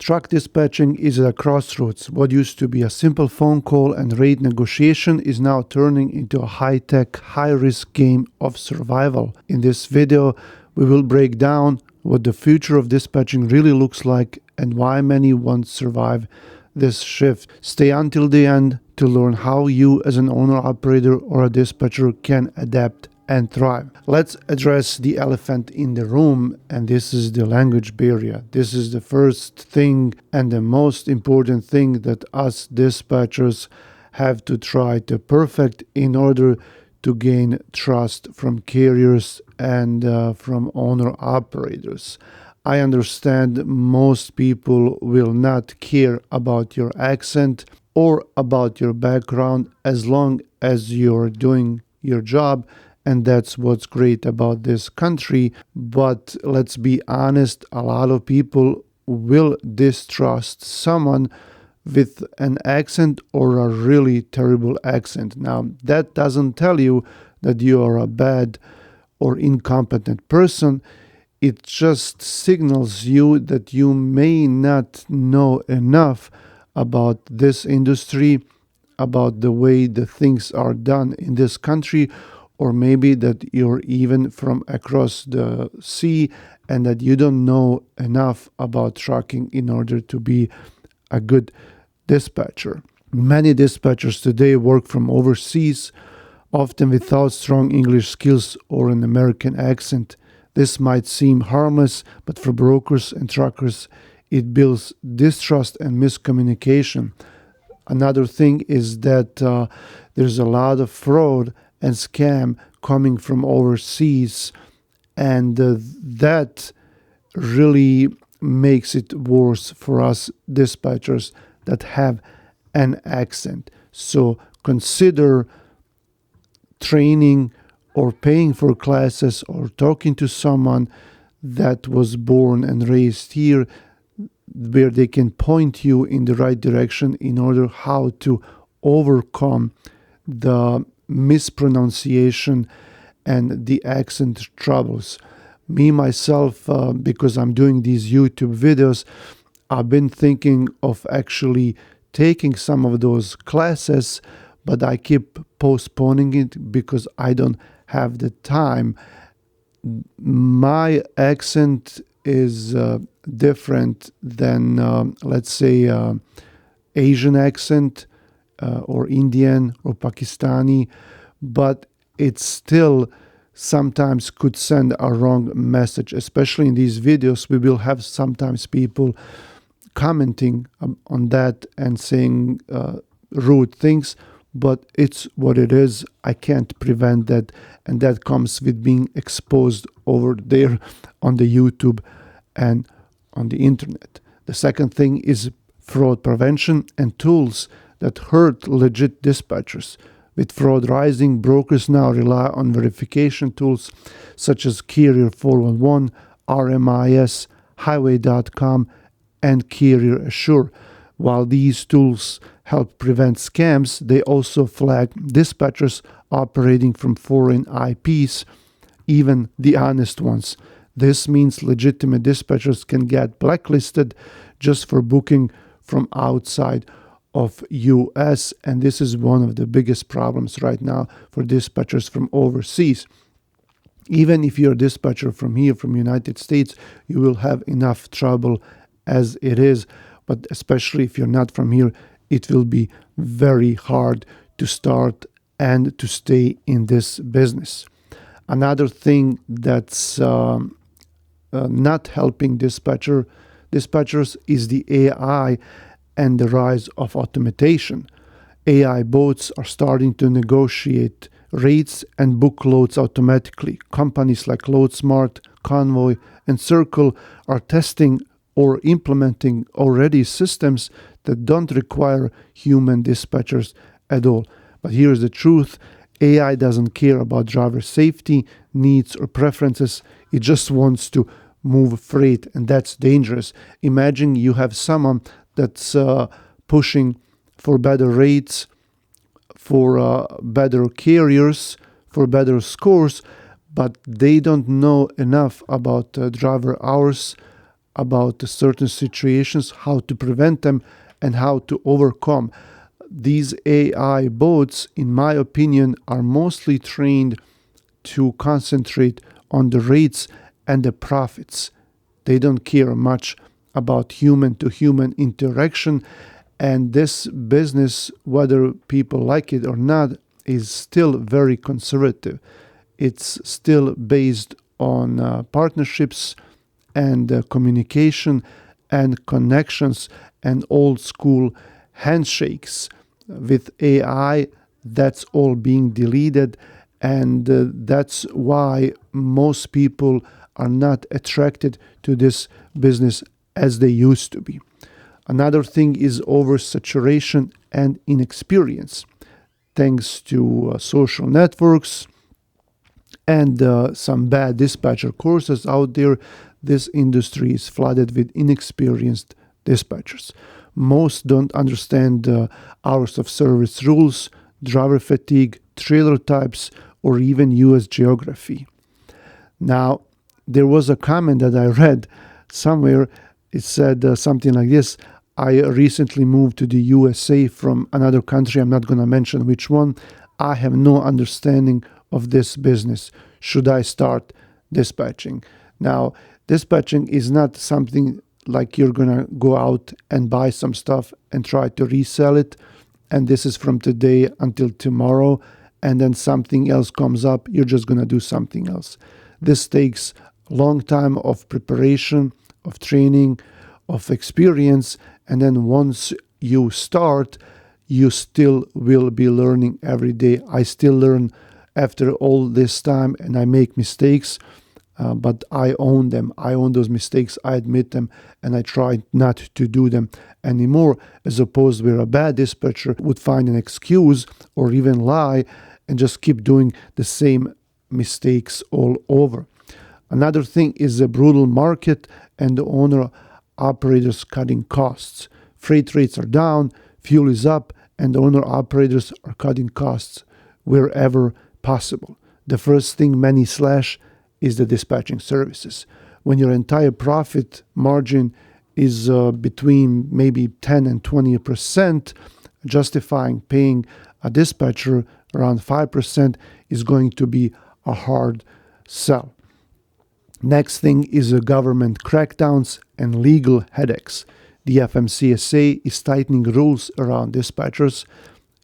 Truck dispatching is at a crossroads. What used to be a simple phone call and rate negotiation is now turning into a high-tech, high-risk game of survival. In this video, we will break down what the future of dispatching really looks like and why many won't survive this shift. Stay until the end to learn how you as an owner-operator or a dispatcher can adapt and thrive. Let's address the elephant in the room, and this is the language barrier. This is the first thing and the most important thing that us dispatchers have to try to perfect in order to gain trust from carriers and from owner-operators. I understand most people will not care about your accent or about your background as long as you're doing your job, and that's what's great about this country. But let's be honest, a lot of people will distrust someone with an accent or a really terrible accent. Now, that doesn't tell you that you are a bad or incompetent person. It just signals you that you may not know enough about this industry, about the way the things are done in this country, or maybe that you're even from across the sea and that you don't know enough about trucking in order to be a good dispatcher. Many dispatchers today work from overseas, often without strong English skills or an American accent. This might seem harmless, but for brokers and truckers, it builds distrust and miscommunication. Another thing is that there's a lot of fraud and scam coming from overseas, and that really makes it worse for us dispatchers that have an accent. So consider training or paying for classes or talking to someone that was born and raised here, where they can point you in the right direction in order how to overcome the mispronunciation and the accent troubles. Me, myself, because I'm doing these YouTube videos, I've been thinking of actually taking some of those classes, but I keep postponing it because I don't have the time. My accent is different than, let's say, Asian accent or Indian or Pakistani, but it still sometimes could send a wrong message. Especially in these videos, we will have sometimes people commenting on that and saying rude things, but it's what it is. I can't prevent that, and that comes with being exposed over there on the YouTube and on the internet. The second thing is fraud prevention and tools that hurt legit dispatchers. With fraud rising, brokers now rely on verification tools such as Carrier 411, RMIS, Highway.com, and Carrier Assure. While these tools help prevent scams, they also flag dispatchers operating from foreign IPs, even the honest ones. This means legitimate dispatchers can get blacklisted just for booking from outside of US, and this is one of the biggest problems right now for dispatchers from overseas. Even if you're a dispatcher from here, from United States, you will have enough trouble as it is, but especially if you're not from here, it will be very hard to start and to stay in this business. Another thing that's not helping dispatchers is the AI and the rise of automation. AI bots are starting to negotiate rates and book loads automatically. Companies like LoadSmart, Convoy, and Circle are testing or implementing already systems that don't require human dispatchers at all. But here's the truth. AI doesn't care about driver safety, needs, or preferences. It just wants to move freight, and that's dangerous. Imagine you have someone that's pushing for better rates, for better carriers, for better scores, but they don't know enough about driver hours, about certain situations, how to prevent them, and how to overcome. These AI bots, in my opinion, are mostly trained to concentrate on the rates and the profits. They don't care much about human to human interaction. And this business, whether people like it or not, is still very conservative. It's still based on partnerships and communication and connections and old school handshakes. With AI, that's all being deleted, and that's why most people are not attracted to this business as they used to be. Another thing is oversaturation and inexperience. Thanks to social networks and some bad dispatcher courses out there, this industry is flooded with inexperienced dispatchers. Most don't understand hours of service rules, driver fatigue, trailer types, or even US geography. Now, there was a comment that I read somewhere. It said something like this: I recently moved to the USA from another country. I'm not going to mention which one. I have no understanding of this business. Should I start dispatching? Now, dispatching is not something like you're going to go out and buy some stuff and try to resell it. And this is from today until tomorrow. And then something else comes up. You're just going to do something else. This takes a long time of preparation, of training, of experience. And then once you start, you still will be learning every day. I still learn after all this time, and I make mistakes, but I own them. I own those mistakes. I admit them, and I try not to do them anymore, as opposed where a bad dispatcher would find an excuse or even lie and just keep doing the same mistakes all over. Another thing is the brutal market and the owner operators cutting costs. Freight rates are down, fuel is up, and the owner operators are cutting costs wherever possible. The first thing many slash is the dispatching services. When your entire profit margin is between maybe 10 and 20%, justifying paying a dispatcher around 5% is going to be a hard sell. Next thing is the government crackdowns and legal headaches. The FMCSA is tightening rules around dispatchers.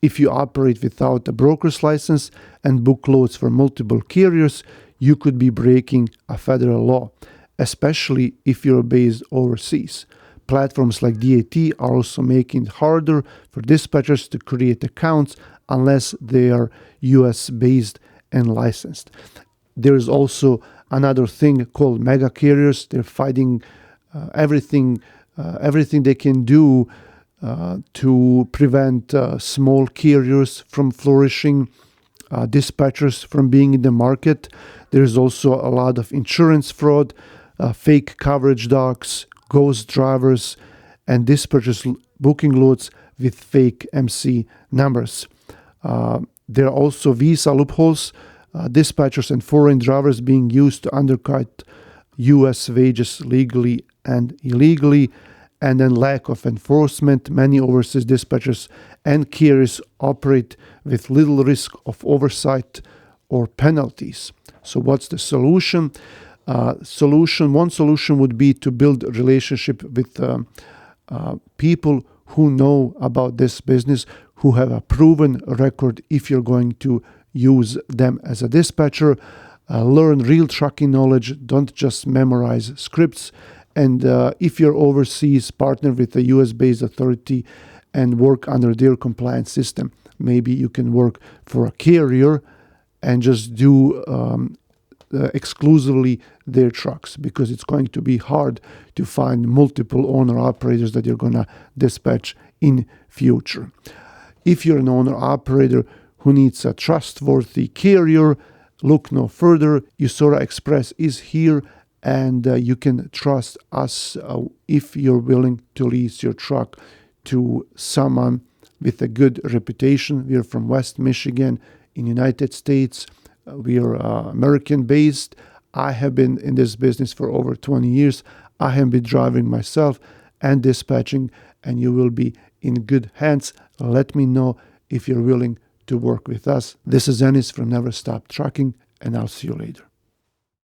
If you operate without a broker's license and book loads for multiple carriers, you could be breaking a federal law, especially if you're based overseas. Platforms like DAT are also making it harder for dispatchers to create accounts unless they are US based and licensed. There is also another thing called mega carriers. They're fighting everything they can do to prevent small carriers from flourishing, dispatchers from being in the market. There's also a lot of insurance fraud, fake coverage docs, ghost drivers, and dispatchers booking loads with fake MC numbers. There are also visa loopholes, dispatchers and foreign drivers being used to undercut US wages legally and illegally, and then lack of enforcement. Many overseas dispatchers and carriers operate with little risk of oversight or penalties. So what's the solution? One solution would be to build a relationship with people who know about this business, who have a proven record if you're going to use them as a dispatcher. Learn real trucking knowledge, don't just memorize scripts. And if you're overseas, partner with a US-based authority and work under their compliance system. Maybe you can work for a carrier and just do exclusively their trucks, because it's going to be hard to find multiple owner-operators that you're going to dispatch in future. If you're an owner-operator who needs a trustworthy carrier, look no further. Usora Express is here, and you can trust us if you're willing to lease your truck to someone with a good reputation. We're from West Michigan in United States. We are American-based. I have been in this business for over 20 years. I have been driving myself and dispatching, and you will be in good hands. Let me know if you're willing to work with us. This is Ennis from Never Stop Trucking, and I'll see you later.